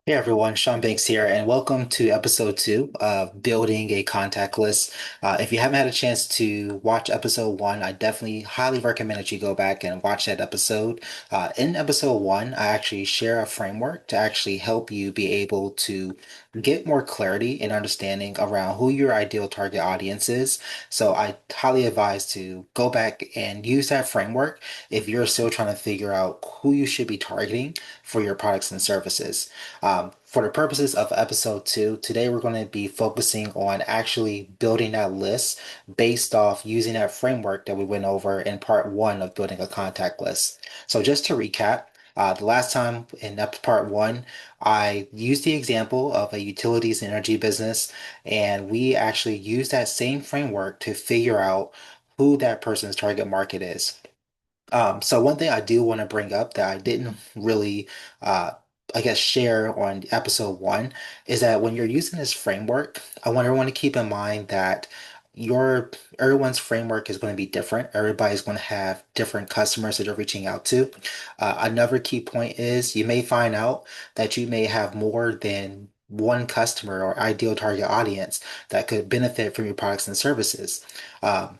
Hey everyone, Sean Banks here, and welcome to episode two of Building a Contact List. If you haven't had a chance to watch episode one, I definitely highly recommend that you go back and watch that episode. In episode one, I actually share a framework to actually help you be able to get more clarity and understanding around who your ideal target audience is. So I highly advise to go back and use that framework if you're still trying to figure out who you should be targeting for your products and services. For the purposes of episode two, today we're going to be focusing on actually building that list based off using that framework that we went over in part one of building a contact list. So just to recap, the last time in part one, I used the example of a utilities and energy business, and we actually used that same framework to figure out who that person's target market is. So one thing I do want to bring up that I didn't really, uh, I guess, share on episode one is that when you're using this framework, I want everyone to keep in mind that your everyone's framework is going to be different. Everybody's going to have different customers that you're reaching out to. Another key point is you may find out that you may have more than one customer or ideal target audience that could benefit from your products and services. Um,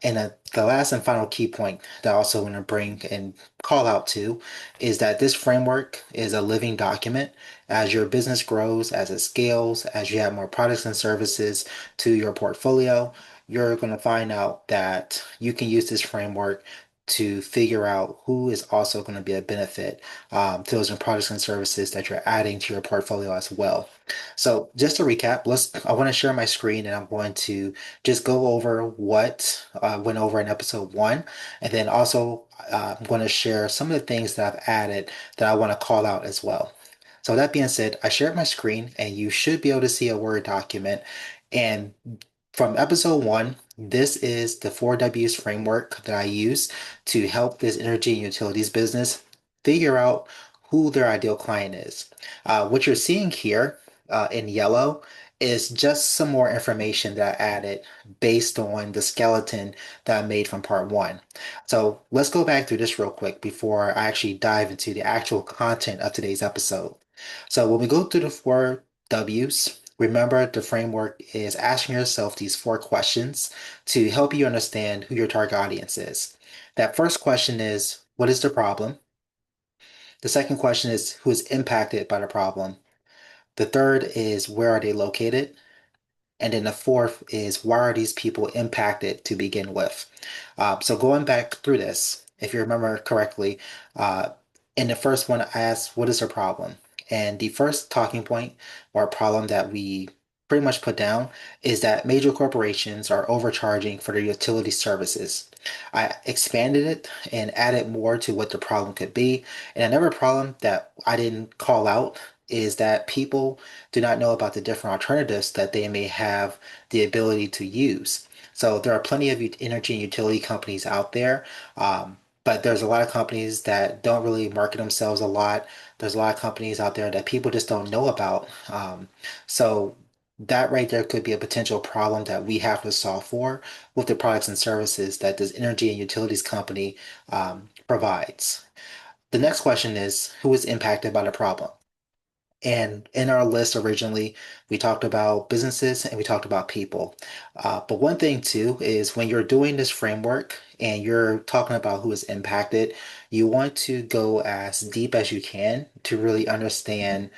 and the last and final key point that I also want to bring and call out to is that this framework is a living document. As your business grows, as it scales, as you add more products and services to your portfolio, you're going to find out that you can use this framework to figure out who is also going to be a benefit to those products and services that you're adding to your portfolio as well. So just to recap, I want to share my screen and I'm going to just go over what went over in episode one, and then also I'm going to share some of the things that I've added that I want to call out as well. So that being said, I shared my screen, and you should be able to see a Word document. And from episode one, this is the 4Ws framework that I use to help this energy and utilities business figure out who their ideal client is. What you're seeing here in yellow is just some more information that I added based on the skeleton that I made from part one. So let's go back through this real quick before I actually dive into the actual content of today's episode. So when we go through the four W's, remember the framework is asking yourself these four questions to help you understand who your target audience is. That first question is, what is the problem? The second question is, who is impacted by the problem? The third is, where are they located? And then the fourth is, why are these people impacted to begin with? So going back through this, if you remember correctly, uh, in the first one, I asked, what is the problem? And the first talking point or problem that we pretty much put down is that major corporations are overcharging for their utility services. I expanded it and added more to what the problem could be. And another problem that I didn't call out is that people do not know about the different alternatives that they may have the ability to use. So there are plenty of energy and utility companies out there, but there's a lot of companies that don't really market themselves a lot. There's a lot of companies out there that people just don't know about. So that right there could be a potential problem that we have to solve for with the products and services that this energy and utilities company provides. The next question is, who is impacted by the problem? And in our list originally, we talked about businesses and we talked about people. But one thing too is when you're doing this framework and you're talking about who is impacted, you want to go as deep as you can to really understand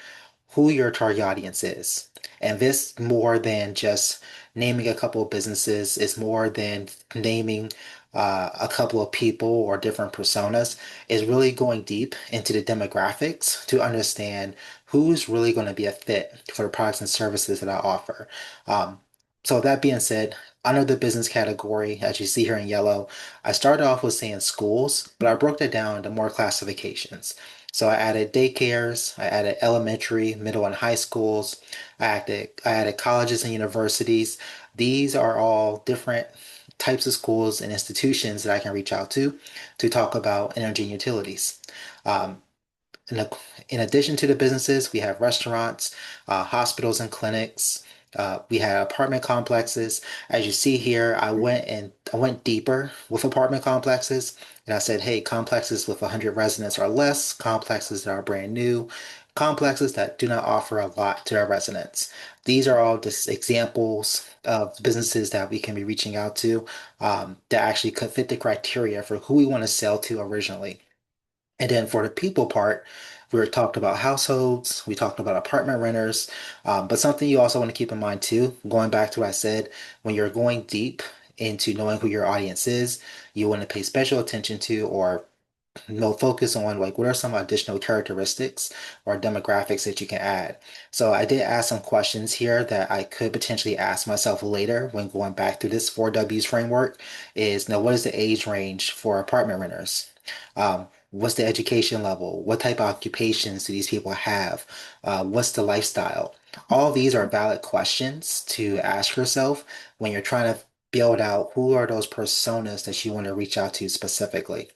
who your target audience is. And this more than just naming a couple of businesses, it's more than naming a couple of people or different personas, is really going deep into the demographics to understand who's really going to be a fit for the products and services that I offer. Um, so that being said, under the business category, as you see here in yellow, I started off with saying schools, but I broke that down into more classifications. So I added daycares, I added elementary, middle, and high schools. I added colleges and universities. These are all different types of schools and institutions that I can reach out to talk about energy and utilities. Um, in, a, in addition to the businesses, we have restaurants, hospitals and clinics, We had apartment complexes. As you see here, I went deeper with apartment complexes, and I said, hey, complexes with 100 residents or less, complexes that are brand new, complexes that do not offer a lot to their residents. These are all just examples of businesses that we can be reaching out to that actually could fit the criteria for who we want to sell to originally. And then for the people part, we were talked about households, we talked about apartment renters, but something you also want to keep in mind too, going back to what I said, when you're going deep into knowing who your audience is, you want to pay special attention to or focus on like what are some additional characteristics or demographics that you can add. So I did ask some questions here that I could potentially ask myself later when going back through this 4Ws framework is now what is the age range for apartment renters? What's the education level? What type of occupations do these people have? What's the lifestyle? All these are valid questions to ask yourself when you're trying to build out who are those personas that you want to reach out to specifically.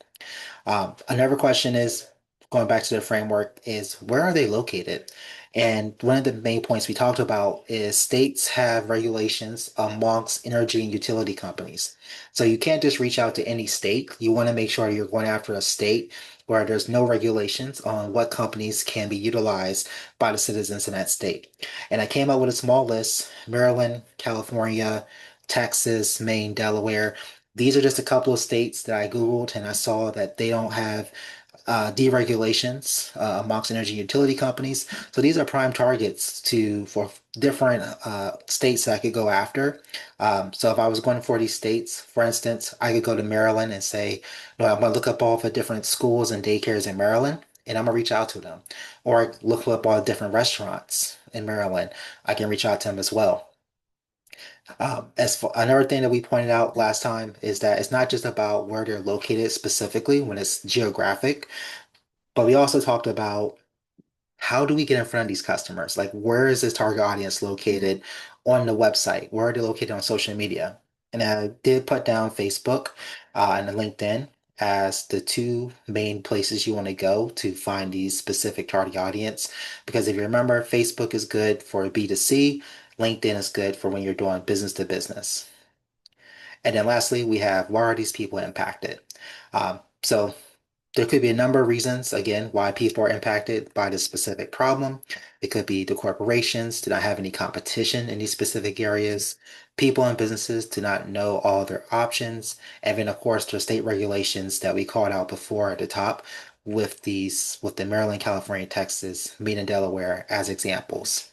Another question is going back to the framework is where are they located? And one of the main points we talked about is states have regulations amongst energy and utility companies. So you can't just reach out to any state. You want to make sure you're going after a state where there's no regulations on what companies can be utilized by the citizens in that state. And I came up with a small list: Maryland, California, Texas, Maine, Delaware. These are just a couple of states that I Googled and I saw that they don't have deregulations amongst energy utility companies. So these are prime targets to for different states that I could go after. So if I was going for these states, for instance, I could go to Maryland and say, no, I'm going to look up all the different schools and daycares in Maryland, and I'm going to reach out to them. Or look up all the different restaurants in Maryland. I can reach out to them as well. As for another thing that we pointed out last time is that it's not just about where they're located specifically when it's geographic, but we also talked about how do we get in front of these customers? Like, where is this target audience located on the website? Where are they located on social media? And I did put down Facebook and LinkedIn as the two main places you want to go to find these specific target audience. Because if you remember, Facebook is good for B2C, LinkedIn is good for when you're doing business to business. And then lastly, we have why are these people impacted? So there could be a number of reasons, again, why people are impacted by this specific problem. It could be the corporations do not have any competition in these specific areas. People and businesses do not know all their options. And then, of course, there's state regulations that we called out before at the top with the Maryland, California, Texas, Maine, and Delaware as examples.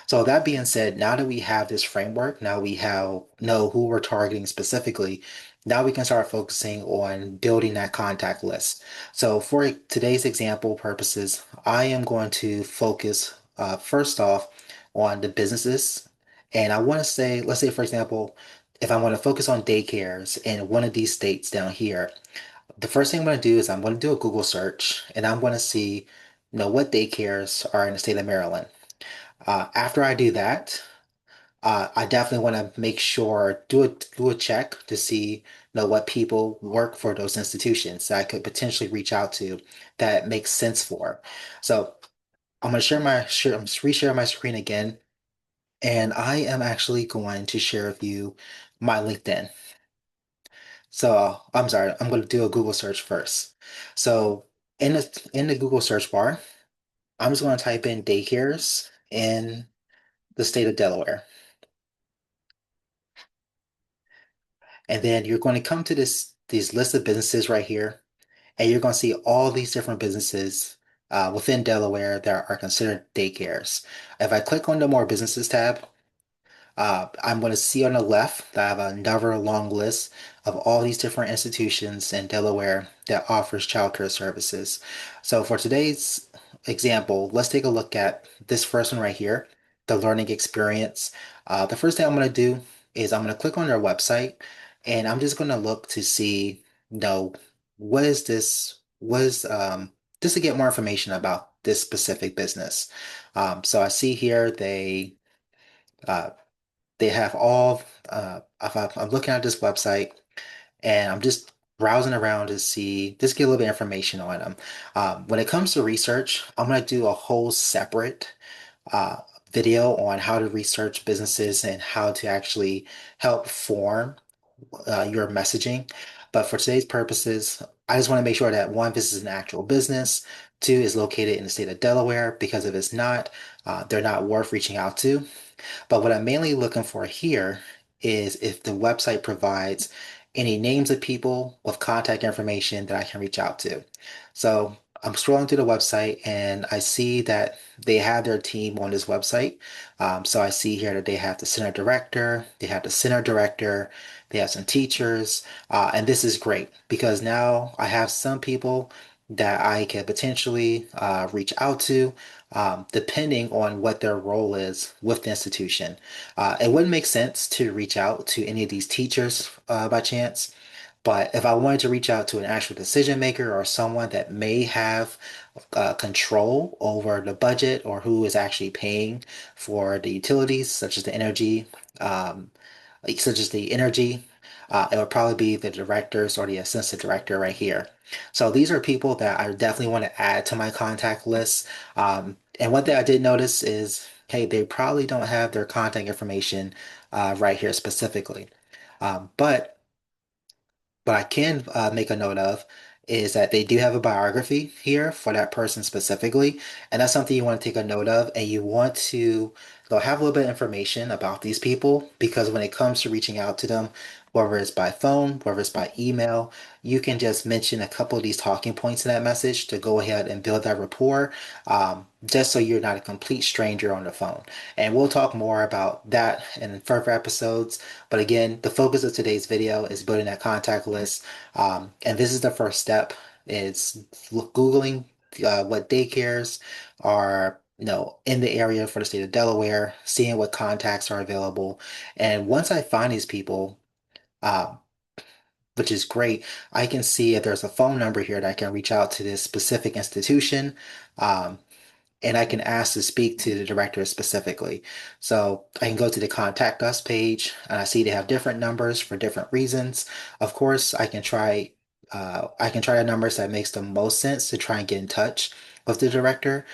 So that being said, now that we have this framework, now we have know who we're targeting specifically, now we can start focusing on building that contact list. So for today's example purposes, I am going to focus first off on the businesses. And I want to say, let's say for example, if I want to focus on daycares in one of these states down here, the first thing I'm going to do is I'm going to do a Google search and I'm going to see, what daycares are in the state of Maryland. After I do that, I definitely want to make sure do a check to see what people work for those institutions that I could potentially reach out to that makes sense for. So I'm gonna I'm just reshare my screen again, and I am actually going to share with you my LinkedIn. So I'm sorry, I'm going to do a Google search first. So in the Google search bar, I'm just going to type in daycares in the state of Delaware. And then you're going to come to these list of businesses right here, and you're going to see all these different businesses within Delaware that are considered daycares. If I click on the More Businesses tab, I'm going to see on the left that I have another long list of all these different institutions in Delaware that offers childcare services. So for today's example, let's take a look at this first one right here, the learning experience. The first thing I'm going to do is I'm going to click on their website and I'm just going to look to see, what is this? What is just to get more information about this specific business. So I see here uh, they have all, I'm looking at this website and I'm just browsing around to see, just get a little bit of information on them. When it comes to research, I'm going to do a whole separate uh, video on how to research businesses and how to actually help form your messaging. But for today's purposes, I just want to make sure that one, this is an actual business. Two, is located in the state of Delaware, because if it's not, they're not worth reaching out to. But what I'm mainly looking for here is if the website provides any names of people with contact information that I can reach out to. So I'm scrolling through the website and I see that they have their team on this website. So I see here that they have the center director, they have the center director, they have some teachers, and this is great because now I have some people that I can potentially reach out to depending on what their role is with the institution. It wouldn't make sense to reach out to any of these teachers by chance, but if I wanted to reach out to an actual decision maker or someone that may have control over the budget or who is actually paying for the utilities, um, such as the energy, it would probably be the directors or the assistant director right here. So these are people that I definitely want to add to my contact list. And one thing I did notice is, hey, they probably don't have their contact information right here specifically. But what I can make a note of is that they do have a biography here for that person specifically, and that's something you want to take a note of, and you want to have a little bit of information about these people because when it comes to reaching out to them, whether it's by phone, whether it's by email, you can just mention a couple of these talking points in that message to go ahead and build that rapport, just so you're not a complete stranger on the phone. And we'll talk more about that in further episodes. But again, the focus of today's video is building that contact list. And this is the first step. It's Googling what daycares are, in the area for the state of Delaware, seeing what contacts are available. And once I find these people, um, which is great, I can see if there's a phone number here that I can reach out to this specific institution. Um, and I can ask to speak to the director specifically. So I can go to the contact us page and I see they have different numbers for different reasons. Of course, I can try the numbers that makes the most sense to try and get in touch with the director.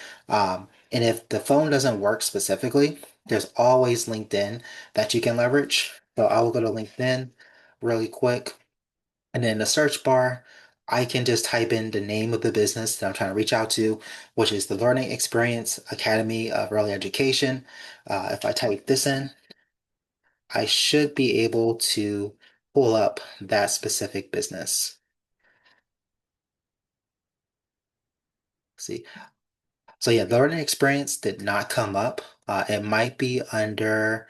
And if the phone doesn't work specifically, there's always LinkedIn that you can leverage. So I will go to LinkedIn really quick. And then in the search bar, I can just type in the name of the business that I'm trying to reach out to, which is the Learning Experience Academy of Early Education. If I type this in, I should be able to pull up that specific business. See, so yeah, the Learning Experience did not come up. It might be under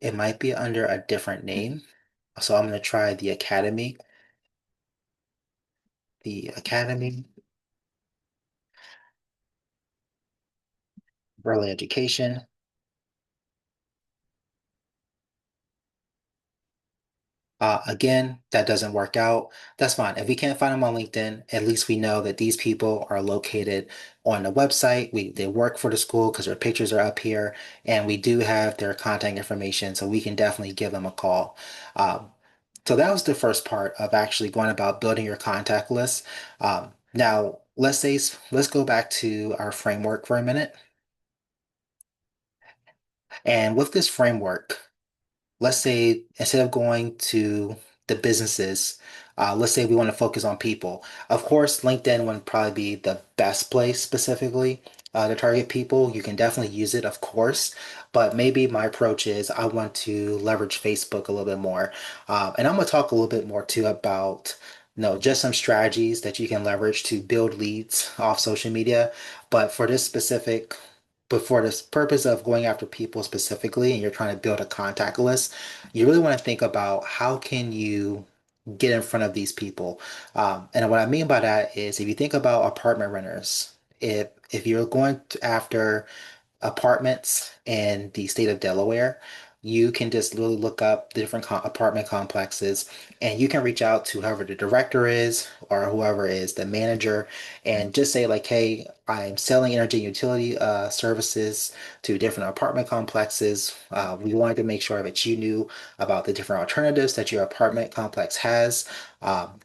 a different name. So I'm going to try the Academy of Early Education. Again, that doesn't work out. That's fine. If we can't find them on LinkedIn, at least we know that these people are located on the website. They work for the school because their pictures are up here, and we do have their contact information, so we can definitely give them a call. So that was the first part of actually going about building your contact list. Now, let's go back to our framework for a minute. And with this framework, let's say instead of going to the businesses, let's say we want to focus on people. Of course, LinkedIn would probably be the best place specifically to target people. You can definitely use it, of course, but maybe my approach is I want to leverage Facebook a little bit more. And I'm going to talk a little bit more too about, just some strategies that you can leverage to build leads off social media. But for this purpose of going after people specifically, and you're trying to build a contact list, you really want to think about how can you get in front of these people. And what I mean by that is if you think about apartment renters, if you're going after apartments in the state of Delaware, you can just literally look up the different apartment complexes and you can reach out to whoever the director is or whoever is the manager and just say like, hey, I'm selling energy and utility services to different apartment complexes. We wanted to make sure that you knew about the different alternatives that your apartment complex has.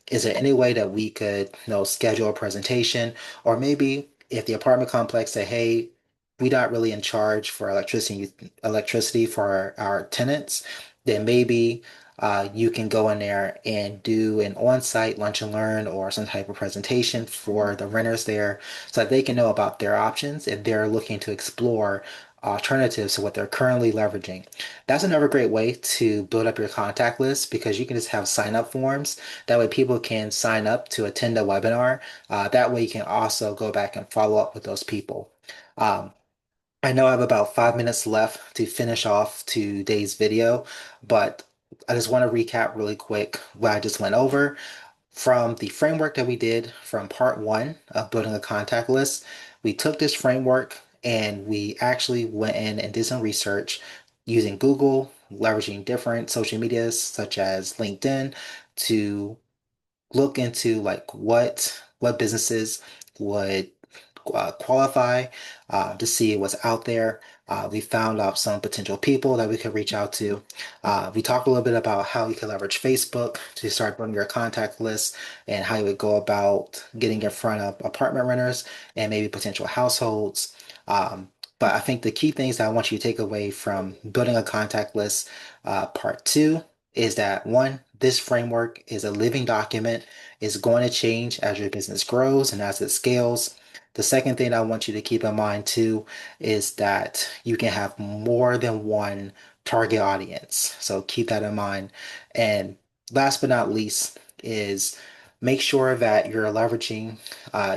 Is there any way that we could, schedule a presentation or maybe if the apartment complex say, hey, we're not really in charge for electricity for our tenants, then maybe you can go in there and do an on-site lunch and learn or some type of presentation for the renters there so that they can know about their options if they're looking to explore alternatives to what they're currently leveraging. That's another great way to build up your contact list because you can just have sign up forms. That way people can sign up to attend a webinar. That way you can also go back and follow up with those people. Um, I know I have about 5 minutes left to finish off today's video, but I just want to recap really quick what I just went over. From the framework that we did from part one of building a contact list, we took this framework and we actually went in and did some research using Google, leveraging different social medias such as LinkedIn to look into like what businesses would qualify to see what's out there. We found out some potential people that we could reach out to. We talked a little bit about how you can leverage Facebook to start building your contact list and how you would go about getting in front of apartment renters and maybe potential households. But I think the key things that I want you to take away from building a contact list, part two, is that one, this framework is a living document. It's going to change as your business grows and as it scales. The second thing I want you to keep in mind too is that you can have more than one target audience. So keep that in mind. And last but not least is make sure that you're leveraging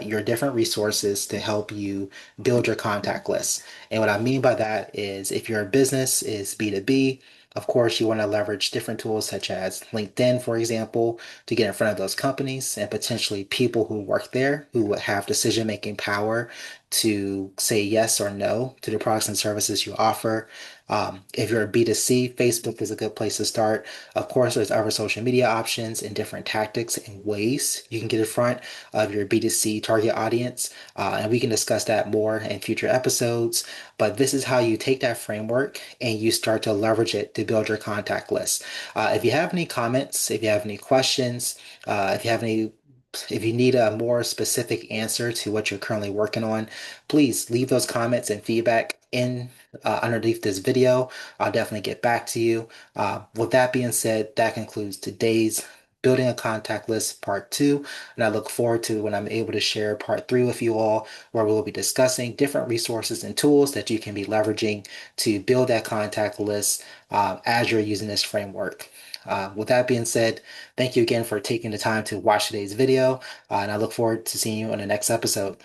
your different resources to help you build your contact list. And what I mean by that is if your business is B2B, of course, you want to leverage different tools such as LinkedIn, for example, to get in front of those companies and potentially people who work there who would have decision-making power to say yes or no to the products and services you offer. If you're a B2C, Facebook is a good place to start. Of course, there's other social media options and different tactics and ways you can get in front of your B2C target audience. And we can discuss that more in future episodes. But this is how you take that framework and you start to leverage it to build your contact list. If you have any comments, if you have any questions, if you need a more specific answer to what you're currently working on, please leave those comments and feedback in underneath this video. I'll definitely get back to you. With that being said, that concludes today's Building a Contact List Part 2, and I look forward to when I'm able to share Part 3 with you all, where we'll be discussing different resources and tools that you can be leveraging to build that contact list as you're using this framework. With that being said, thank you again for taking the time to watch today's video, and I look forward to seeing you on the next episode.